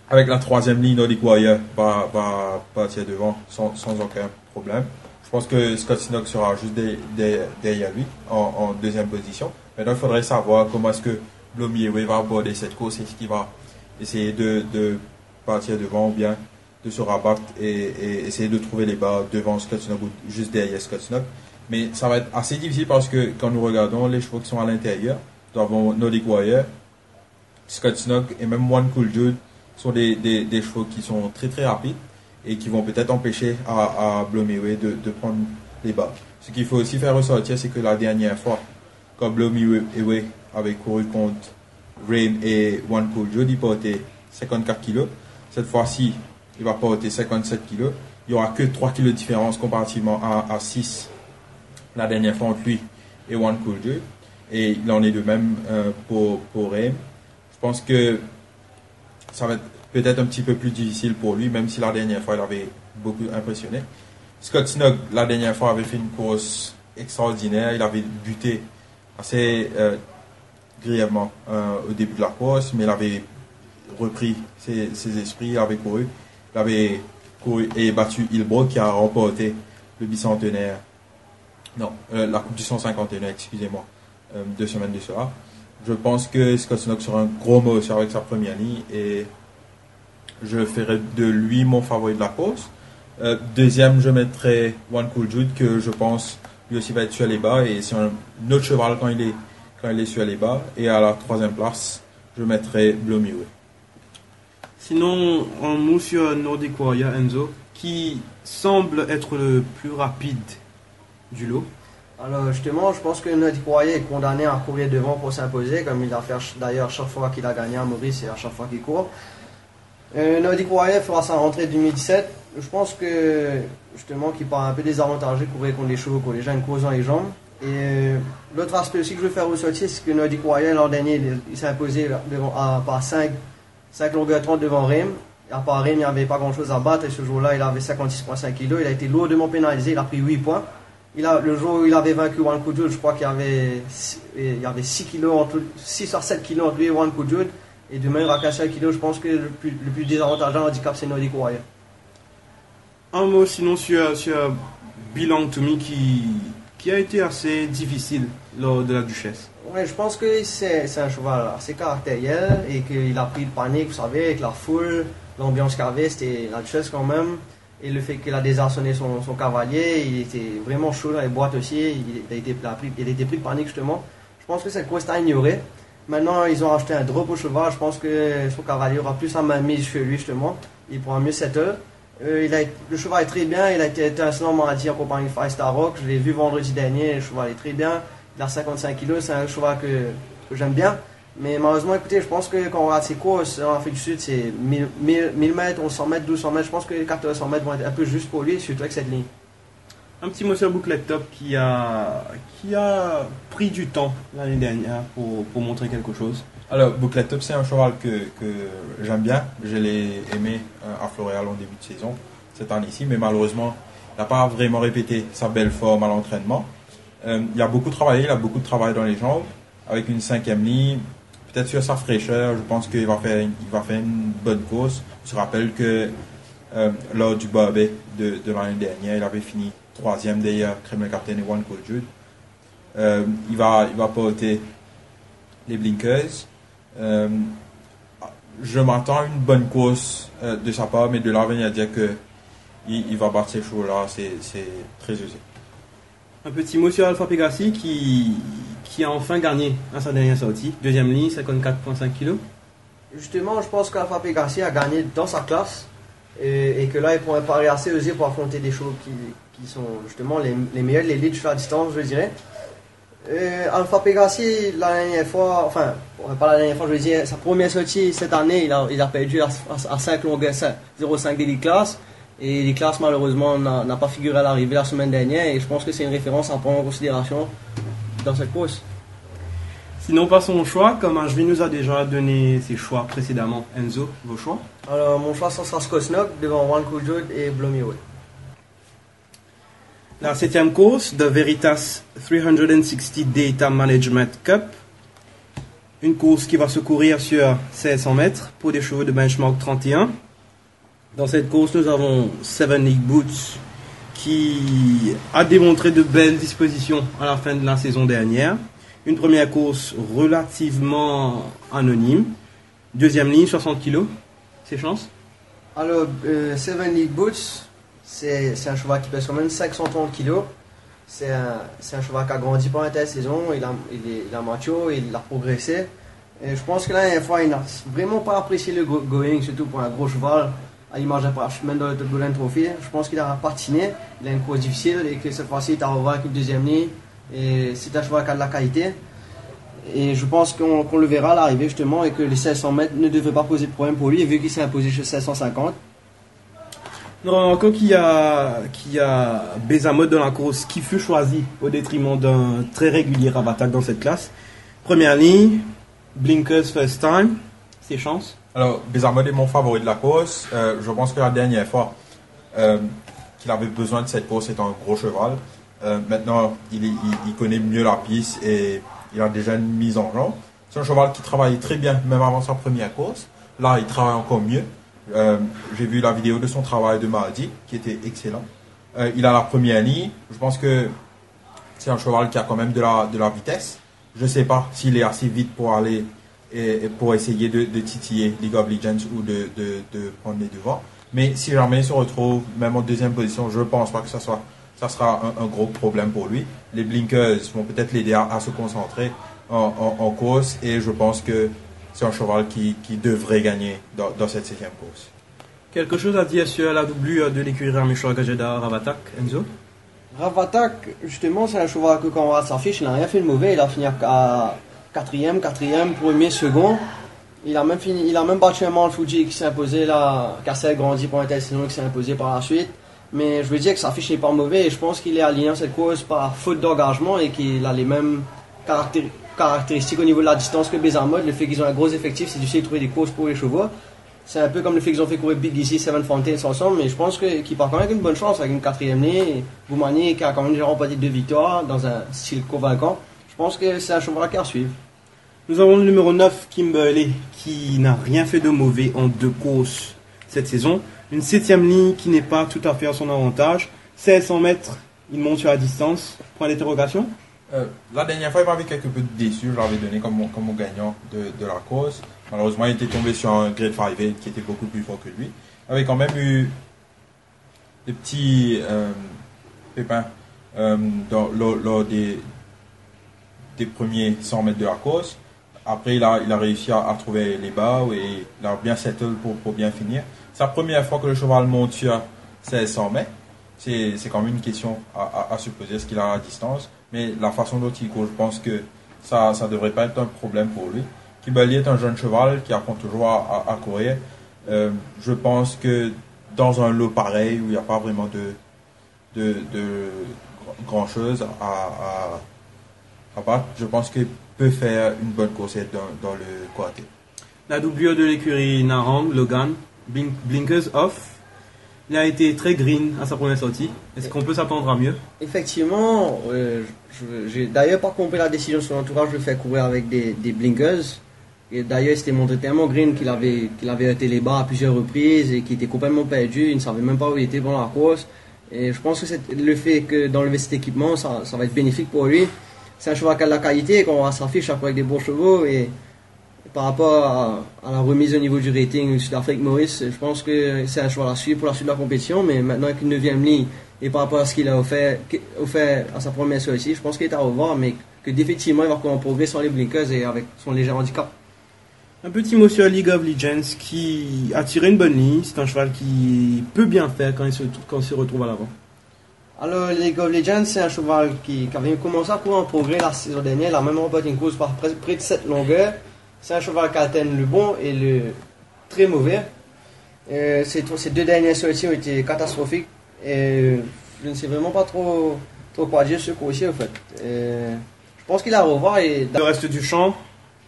Speaker 2: Avec la troisième ligne, Nordic Warrior va partir devant sans aucun problème. Je pense que Scott Snook sera juste derrière lui en deuxième position. Maintenant, il faudrait savoir comment est-ce que Blomier va aborder cette course. Est-ce qu'il va essayer de partir devant ou bien de se rabattre et essayer de trouver les barres devant Scott Snook ou juste derrière Scott Snook. Mais ça va être assez difficile parce que quand nous regardons les chevaux qui sont à l'intérieur, nous avons Nordic Warrior, Scott Snook et même One Cool Jude sont des chevaux qui sont très très rapides et qui vont peut-être empêcher à Blomier de prendre les barres. Ce qu'il faut aussi faire ressortir, c'est que la dernière fois, quand Blomier avait couru contre Rain et One Cool Jude, il portait 54 kg. Cette fois-ci, il va porter 57 kg. Il n'y aura que 3 kg de différence comparativement à 6 la dernière fois entre lui et One Cool Jude. Et il en est de même pour Rain. Je pense que ça va être peut-être un petit peu plus difficile pour lui, même si la dernière fois il avait beaucoup impressionné. Scott Snook, la dernière fois, avait fait une course extraordinaire. Il avait buté assez grièvement au début de la course, mais il avait repris ses esprits, il avait couru et battu Hillbrook qui a remporté le bicentenaire, la Coupe du 151, excusez-moi, 2 semaines de cela. Je pense que Scott Snook sera un gros morceau avec sa première ligne et je ferai de lui mon favori de la course. Deuxième, je mettrai One Cool Jude que je pense lui aussi va être sur les bas et c'est un autre cheval quand il est sur les bas. Et à la troisième place, je mettrai Blomier.
Speaker 1: Sinon, on mousse sur Nordic Warrior, Enzo, qui semble être le plus rapide du lot.
Speaker 3: Alors justement, je pense que Nordic Warrior est condamné à courir devant pour s'imposer, comme il a fait d'ailleurs chaque fois qu'il a gagné à Maurice et à chaque fois qu'il court. Nordic Warrior fera sa rentrée 2017. Je pense que justement qu'il part un peu désavantagé courir contre les chevaux, contre les gens causant les jambes. Et l'autre aspect aussi que je veux faire ressortir, c'est que Nordic Warrior l'an dernier, il s'est imposé par 5 longueurs 30 devant Rem. À part Rem, il n'y avait pas grand chose à battre et ce jour-là, il avait 56,5 kg. Il a été lourdement pénalisé, il a pris 8 points. Le jour où il avait vaincu One Cool Jude, je crois qu'il y avait 6 à 7 kg entre lui et One Cool Jude. Et demain, il aura qu'un seul kilo. Je pense que le plus désavantageant handicap, c'est Nordic Warrior.
Speaker 1: Un mot sinon sur Belong to Me qui a été assez difficile lors de la Duchesse.
Speaker 3: Ouais, je pense que c'est un cheval assez caractériel et qu'il a pris le panique, vous savez, avec la foule, l'ambiance qu'il avait, c'était la Duchesse quand même. Et le fait qu'il a désarçonné son cavalier, il était vraiment chaud dans les boîtes aussi, il a été pris de panique justement. Je pense que cette course a ignoré. Maintenant, ils ont acheté un drop au cheval. Je pense que son cavalier aura plus sa main mise sur lui, justement. Il pourra mieux settle. Le cheval est très bien. Il a été étincelant mardi en compagnie de Five Star Rock. Je l'ai vu vendredi dernier. Le cheval est très bien. Il a 55 kg. C'est un cheval que j'aime bien. Mais malheureusement, écoutez, je pense que quand on regarde ses courses en Afrique du Sud, c'est 1000 mètres, 1100 mètres, 1200 mètres. Je pense que les 400 mètres vont être un peu juste pour lui, surtout avec cette ligne.
Speaker 1: Un petit mot sur Booklet Top qui a pris du temps l'année dernière pour montrer quelque chose.
Speaker 2: Alors, Booklet Top, c'est un cheval que j'aime bien. Je l'ai aimé à Floréal en début de saison, cette année-ci, mais malheureusement, il n'a pas vraiment répété sa belle forme à l'entraînement. Il a beaucoup travaillé, il a beaucoup de travail dans les jambes, avec une 5e ligne, peut-être sur sa fraîcheur. Je pense qu'il va faire une bonne course. Je me rappelle que lors du Barbet de l'année dernière, il avait fini 3e derrière Kremlin Captain et One Cool Jude. Il va porter les blinkers. je m'attends à une bonne course de sa part, mais de là venir à dire que il va battre ces chevaux-là, c'est très osé.
Speaker 1: Un petit mot sur Alpha Pegasi qui a enfin gagné à sa dernière sortie. Deuxième ligne, 54,5 kg.
Speaker 3: Justement, je pense qu'Alpha Pegasi a gagné dans sa classe et que là, il pourrait paraître assez osé pour affronter des chevaux qui sont justement les meilleurs, les leads sur la distance, je dirais. Alpha Pegasi, la dernière fois, enfin, pas la dernière fois, je veux dire, sa première sortie cette année, il a perdu à 5 longueurs, 0,5 des classes. Et les classes, malheureusement, n'a pas figuré à l'arrivée la semaine dernière. Et je pense que c'est une référence à prendre en considération dans cette course.
Speaker 1: Sinon, passons au choix. Comme Ashvin nous a déjà donné ses choix précédemment, Enzo, vos choix?
Speaker 3: Alors, mon choix, ça sera Skosnok devant One Cool Jude et Bloomywood.
Speaker 1: La 7e course, The Veritas 360 Data Management Cup. Une course qui va se courir sur 1600 mètres pour des chevaux de benchmark 31. Dans cette course, nous avons Seven League Boots qui a démontré de belles dispositions à la fin de la saison dernière. Une première course relativement anonyme. Deuxième ligne, 60 kg. Ses chances?
Speaker 3: Alors, Seven League Boots, c'est un cheval qui pèse quand même 530 kg. C'est un cheval qui a grandi pendant la saison. Il a mature, il a progressé. Et je pense que la dernière fois, il n'a vraiment pas apprécié le going, surtout pour un gros cheval. À l'image même dans le Top Golden Trophy, je pense qu'il a patiné, il a une course difficile et que cette fois-ci il a revu avec une deuxième ligne et c'est un cheval qui a de la qualité et je pense qu'on le verra à l'arrivée justement et que les 1600 mètres ne devraient pas poser de problème pour lui vu qu'il s'est imposé chez 1650.
Speaker 1: Nous remarquons qu'il y a Bezamot dans la course qui fut choisi au détriment d'un très régulier Ravatak dans cette classe. Première ligne, Blinkers First Time, ses chances?
Speaker 2: Alors, Bezamod est mon favori de la course. Je pense que la dernière fois qu'il avait besoin de cette course, c'est un gros cheval. Maintenant, il connaît mieux la piste et il a déjà une mise en jambe. C'est un cheval qui travaille très bien, même avant sa première course. Là, il travaille encore mieux. J'ai vu la vidéo de son travail de mardi, qui était excellent. Il a la première ligne. Je pense que c'est un cheval qui a quand même de la vitesse. Je ne sais pas s'il est assez vite pour aller et pour essayer de titiller League of Legends ou de prendre les devants. Mais si jamais il se retrouve même en deuxième position, je ne pense pas que ça sera un gros problème pour lui. Les blinkers vont peut-être l'aider à se concentrer en course et je pense que c'est un cheval qui devrait gagner dans cette 7e course.
Speaker 1: Quelque chose à dire sur la doublure de l'écurie Raméchois Gajeda Ravatak, Enzo?
Speaker 3: Ravatak, justement, c'est un cheval que quand on regarde sa fiche, il n'a rien fait de mauvais. Il a fini à 4e, premier, second. Il a même battu un Mount Fuji qui s'est imposé là, qui a assez grandi pour une saison qui s'est imposé par la suite. Mais je veux dire que sa fiche n'est pas mauvaise et je pense qu'il est aligné dans cette course par faute d'engagement et qu'il a les mêmes caractéristiques au niveau de la distance que Bezamod. Le fait qu'ils ont un gros effectif, c'est difficile de trouver des courses pour les chevaux. C'est un peu comme le fait qu'ils ont fait courir Big Easy, Seven Fountains ensemble, mais je pense qu'il part quand même avec une bonne chance, avec une 4e ligne. Boumani qui a quand même déjà remporté 2 victoires dans un style convaincant. Je pense que c'est un cheval à suivre.
Speaker 1: Nous avons le numéro 9, Kimberley, qui n'a rien fait de mauvais en 2 courses cette saison. Une 7e ligne qui n'est pas tout à fait à son avantage. 1600 mètres, il monte sur la distance. Point d'interrogation?
Speaker 2: La dernière fois, il m'avait quelque peu déçu. Je l'avais donné comme gagnant de la course. Malheureusement, il était tombé sur un Grade 5A qui était beaucoup plus fort que lui. Il avait quand même eu des petits pépins lors des premiers 100 mètres de la course. Après, il a réussi à trouver les bas et il a bien settle pour bien finir. C'est la première fois que le cheval monte sur 1600 mètres. C'est quand même une question à se poser, est-ce qu'il a la distance. Mais la façon dont il court, je pense que ça ne devrait pas être un problème pour lui. Kimberley est un jeune cheval qui apprend toujours à courir. Je pense que dans un lot pareil, où il n'y a pas vraiment de grand chose à battre, je pense qu'il peut faire une bonne course dans le quartier.
Speaker 1: La doublure de l'écurie Narang, Logan, Blinkers Off. Il a été très green à sa première sortie. Est-ce qu'on peut s'attendre à mieux?
Speaker 3: Effectivement, j'ai d'ailleurs pas compris la décision sur l'entourage de le faire courir avec des blinkers. Et d'ailleurs, il s'était montré tellement green qu'il avait été les bas à plusieurs reprises et qu'il était complètement perdu. Il ne savait même pas où il était pendant la course. Et je pense que le fait que d'enlever cet équipement, ça va être bénéfique pour lui. C'est un cheval qui a de la qualité, qu'on va s'afficher avec des bons chevaux. Et par rapport à la remise au niveau du rating Sud-Afrique Maurice, je pense que c'est un cheval à suivre pour la suite de la compétition, mais maintenant avec une 9e ligne et par rapport à ce qu'il a offert à sa première sortie, je pense qu'il est à revoir, mais que définitivement il va encore en progrès sans les blinkers et avec son léger handicap.
Speaker 1: Un petit mot sur League of Legends qui a tiré une bonne ligne. C'est un cheval qui peut bien faire quand il se retrouve à l'avant.
Speaker 3: Alors, League of Legends, c'est un cheval qui avait commencé à courir en progrès la saison dernière. Il a même remporté une course par près de 7 longueurs. C'est un cheval qui atteint le bon et le très mauvais. Ces 2 dernières sorties ont été catastrophiques. Et je ne sais vraiment pas trop quoi dire sur ce coursier, en fait. Je pense qu'il a à revoir. Et
Speaker 1: Le reste du champ,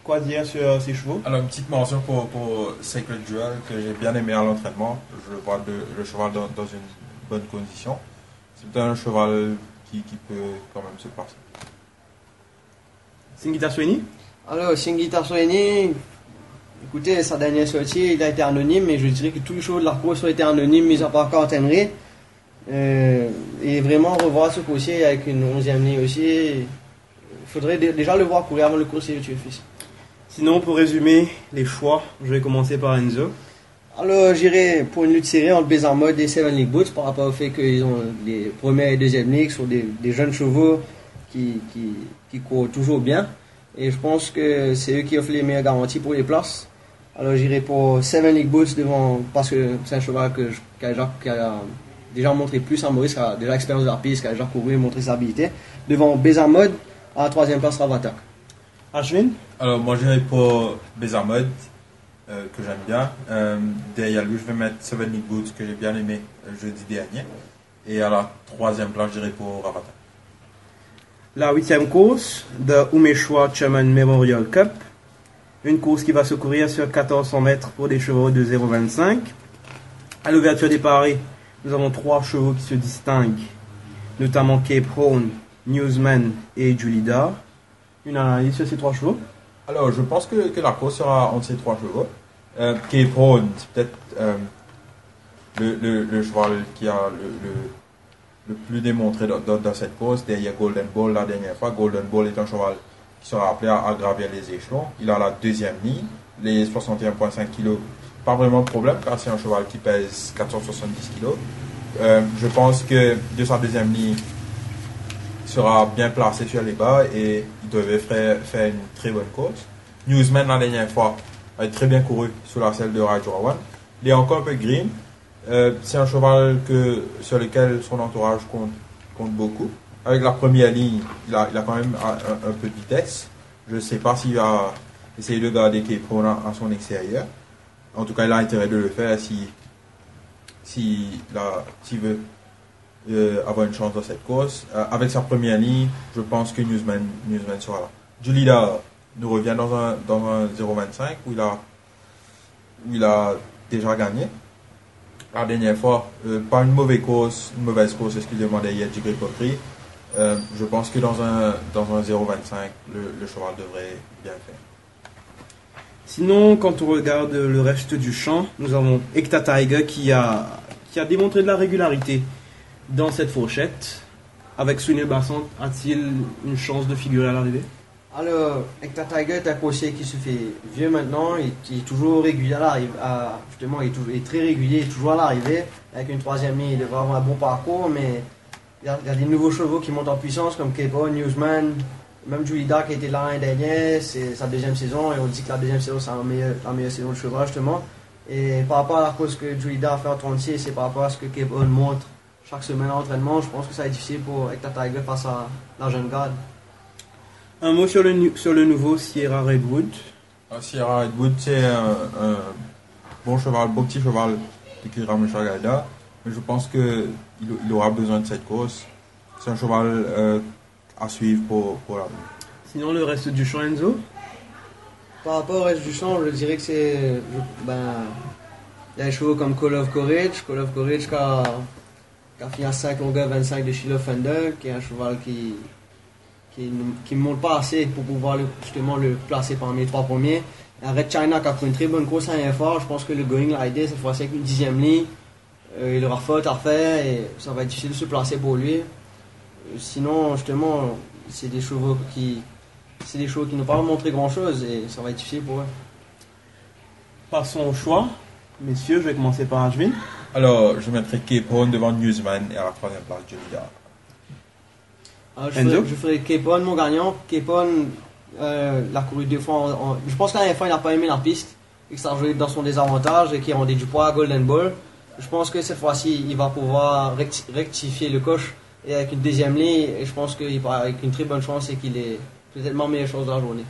Speaker 1: quoi dire sur ces chevaux?
Speaker 2: Alors, une petite mention pour Sacred Duel que j'ai bien aimé à l'entraînement. Je vois le cheval dans une bonne condition. C'est un cheval qui peut quand même se passer.
Speaker 1: Singita Sweni?
Speaker 3: Alors, Singita Sweni, écoutez, sa dernière sortie, il a été anonyme, mais je dirais que tous les chevaux de la course ont été anonymes, mis à part Cartenry. Et vraiment revoir ce coursier avec une 11e ligne aussi. Il faudrait déjà le voir courir avant le coursier de Tuefis.
Speaker 1: Sinon, pour résumer les choix, je vais commencer par Enzo.
Speaker 3: Alors, j'irai pour une lutte serrée entre Bezamod et Seven League Boots par rapport au fait qu'ils ont les premières et deuxièmes ligues sur des jeunes chevaux qui courent toujours bien. Et je pense que c'est eux qui offrent les meilleures garanties pour les places. Alors, j'irai pour Seven League Boots parce que c'est un cheval qui a déjà montré plus à Maurice, qui a déjà l'expérience de la piste, qui a déjà couru et montré ses habilités. Devant Bezamod, à la 3e place, Ravatak.
Speaker 1: Ashwin?
Speaker 2: Alors, moi, j'irai pour Bezamod, que j'aime bien. Derrière lui, je vais mettre Seven League Boots, que j'ai bien aimé jeudi dernier. Et à la 3e place, j'irai pour Ravata.
Speaker 1: La 8e course de Umeshwa Chairman Memorial Cup. Une course qui va se courir sur 1400 mètres pour des chevaux de 0,25. À l'ouverture des paris, nous avons 3 chevaux qui se distinguent, notamment Cape Horn, Newsman et Julida. Une analyse sur ces 3 chevaux?
Speaker 2: Alors, je pense que la course sera entre ces 3 chevaux. Cape Horn, c'est peut-être le cheval qui a le plus démontré dans cette course. Derrière Golden Ball, la dernière fois, Golden Ball est un cheval qui sera appelé à gravir les échelons. Il a la 2e ligne, les 61,5 kg. Pas vraiment de problème, car c'est un cheval qui pèse 470 kg. Je pense que de sa 2e ligne, sera bien placé sur les bas et il devait faire une très bonne course. Newsman, la dernière fois, a très bien couru sous la selle de Rajorawan. Il est encore un peu green. C'est un cheval sur lequel son entourage compte beaucoup. Avec la première ligne, il a quand même un peu de vitesse. Je ne sais pas s'il va essayer de garder Cape Horn à son extérieur. En tout cas, il a intérêt de le faire s'il veut avoir une chance dans cette course. Avec sa première ligne, je pense que Newsman sera là. Julida nous revient dans un 0,25 où il a déjà gagné. La dernière fois, pas une mauvaise course, excusez-moi, derrière Jigri Potri. Je pense que dans un 0,25, le cheval devrait bien faire.
Speaker 1: Sinon, quand on regarde le reste du champ, nous avons Ekta Tiger qui a démontré de la régularité dans cette fourchette. Avec Sunil Bassant, a-t-il une chance de figurer à l'arrivée?
Speaker 3: Alors, Ekta Tiger est un coursier qui se fait vieux maintenant et qui est toujours régulier à l'arrivée. Justement, il est très régulier, il est toujours à l'arrivée. Avec une 3e ligne, il devrait avoir un bon parcours, mais il y a des nouveaux chevaux qui montent en puissance comme Kepo, Newsman, même Julida qui était là l'année dernière, c'est sa 2e saison et on dit que la 2e saison c'est la meilleure saison de cheval justement. Et par rapport à la course que Julida a fait en 36, c'est par rapport à ce que Kepo montre chaque semaine en entraînement, je pense que ça va être difficile pour Ekta Tiger face à la jeune garde.
Speaker 1: Un mot sur le nouveau Sierra Redwood.
Speaker 2: Sierra Redwood, c'est un bon petit cheval de Kira Meshagaida. Mais je pense qu'il aura besoin de cette course. C'est un cheval à suivre pour l'avenir.
Speaker 1: Sinon, le reste du champ, Enzo?
Speaker 3: Par rapport au reste du champ, je dirais que c'est. Il y a des chevaux comme Call of Courage qui a fini à 5 longueurs 25 de Shiloh Fender, qui est un cheval qui ne monte pas assez pour pouvoir justement le placer parmi les 3 premiers. Et Red China qui a pris une très bonne course à un effort, je pense que le going l'a aidé cette fois-ci avec une 10e ligne. Il aura faute à faire et ça va être difficile de se placer pour lui. Sinon, justement, c'est des chevaux qui n'ont pas montré grand-chose et ça va être difficile pour eux.
Speaker 1: Passons au choix. Messieurs, je vais commencer par Ashwin.
Speaker 2: Alors, je mettrai Cape Horn devant Newsman et à la troisième place, Jolida.
Speaker 1: Enzo?
Speaker 3: Je ferai Capon, mon gagnant. Capon, l'a couru 2 fois. Je pense qu'à la fin, il n'a pas aimé la piste. Et que ça a joué dans son désavantage et qu'il rendait du poids à Golden Ball. Je pense que cette fois-ci, il va pouvoir rectifier le coche et avec une deuxième ligne. Et je pense qu'il part avec une très bonne chance et qu'il est peut-être meilleure chose de la journée.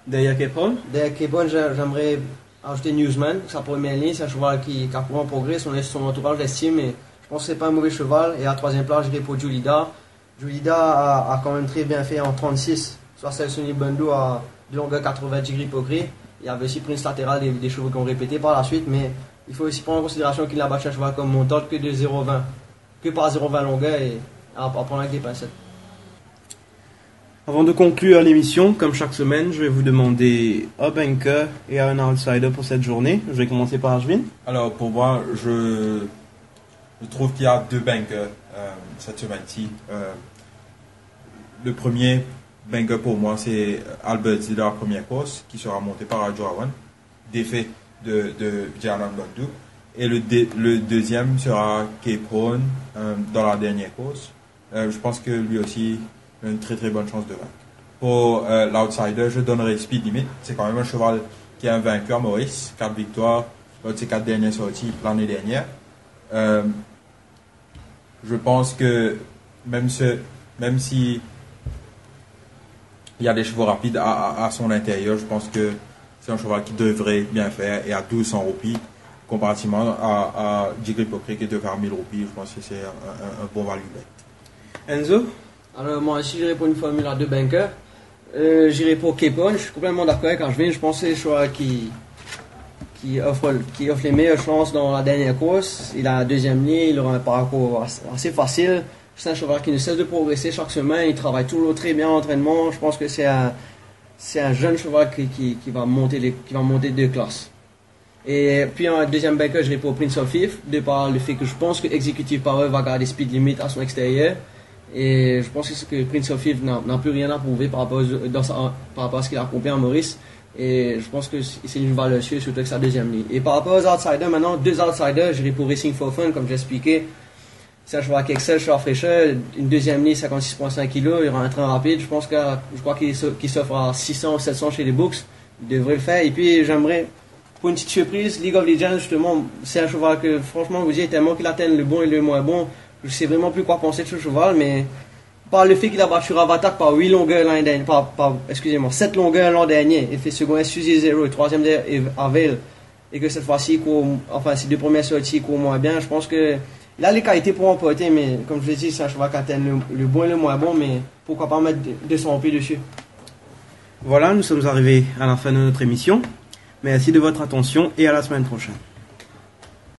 Speaker 1: Derrière Capron.
Speaker 3: Derrière Capon, j'aimerais ajouter Newsman. Sa première ligne, c'est un cheval qui a couru en progrès. Son entourage l'estime. Et je pense que c'est pas un mauvais cheval. Et à la troisième place, je vais pour Julida. Julida a quand même très bien fait en 36. Soit Sony Bundu à de longueur 90 grippes au gris. Il y avait aussi Prince Latéral, des chevaux qui ont répété par la suite. Mais il faut aussi prendre en considération qu'il a battu un cheval comme Montauk que de 0,20. Que par 0,20 longueur et à prendre avec des pincettes.
Speaker 1: Avant de conclure l'émission, comme chaque semaine, je vais vous demander un banker et un outsider pour cette journée. Je vais commencer par Ashwin.
Speaker 2: Alors, pour moi, je trouve qu'il y a 2 bankers cette semaine-ci. Le premier banker pour moi, c'est Albert Zida, la première course, qui sera monté par Rajo Awan, défait de Janan Bandu. Et le deuxième sera Cape Horn dans la dernière course. Je pense que lui aussi a une très très bonne chance de vaincre. Pour l'outsider, je donnerai Speed Limit. C'est quand même un cheval qui est un vainqueur, Maurice. 4 victoires lors de ses 4 dernières sorties l'année dernière. Je pense que même si il y a des chevaux rapides à son intérieur, je pense que c'est un cheval qui devrait bien faire et à 1200 roupies comparativement à Jiggly Pokri qui est de 20 000 roupies. Je pense que c'est un bon value bet.
Speaker 1: Enzo.
Speaker 3: Alors moi aussi j'irai pour une formule à 2 bankers. J'irai pour Capon. Je suis complètement d'accord avec Ashwin. Je pense que c'est le choix qui offre les meilleures chances dans la dernière course. Il a la deuxième ligne, il aura un parcours assez facile. C'est un cheval qui ne cesse de progresser chaque semaine. Il travaille toujours très bien en entraînement. Je pense que c'est un jeune cheval qui va monter de classe. Et puis en deuxième banker, je vais pour Prince of Thief, de par le fait que je pense que Executive Power va garder Speed Limit à son extérieur. Et je pense que Prince of Thief n'a plus rien à prouver par rapport à ce qu'il a accompli en Maurice. Et je pense que c'est une valeur sûre, surtout avec sa deuxième ligne. Et par rapport aux outsiders, maintenant, 2 outsiders, je vais pour Racing for Fun, comme j'ai expliqué. C'est un cheval qui excelle, cheval fraîcheur, une deuxième ligne, 56,5 kg, il y aura un train rapide. Je crois qu'il s'offre à 600 ou 700 chez les books. Il devrait le faire. Et puis, j'aimerais, pour une petite surprise, League of Legends, justement, c'est un cheval que, franchement, vous dites, tellement qu'il atteint le bon et le moins bon. Je sais vraiment plus quoi penser de ce cheval, mais par le fait qu'il a battu Ravatak par 8 longueurs l'année dernière, 7 longueurs l'an dernier, et fait second Suzy 0 et troisième Avail, et que cette fois-ci, ces 2 premières sorties, il court moins bien, je pense que il a les qualités pour emporter, mais comme je l'ai dit, c'est un cheval qui atteint le bon et le moins bon, mais pourquoi pas mettre 200 pieds dessus.
Speaker 1: Voilà, nous sommes arrivés à la fin de notre émission. Merci de votre attention et à la semaine prochaine.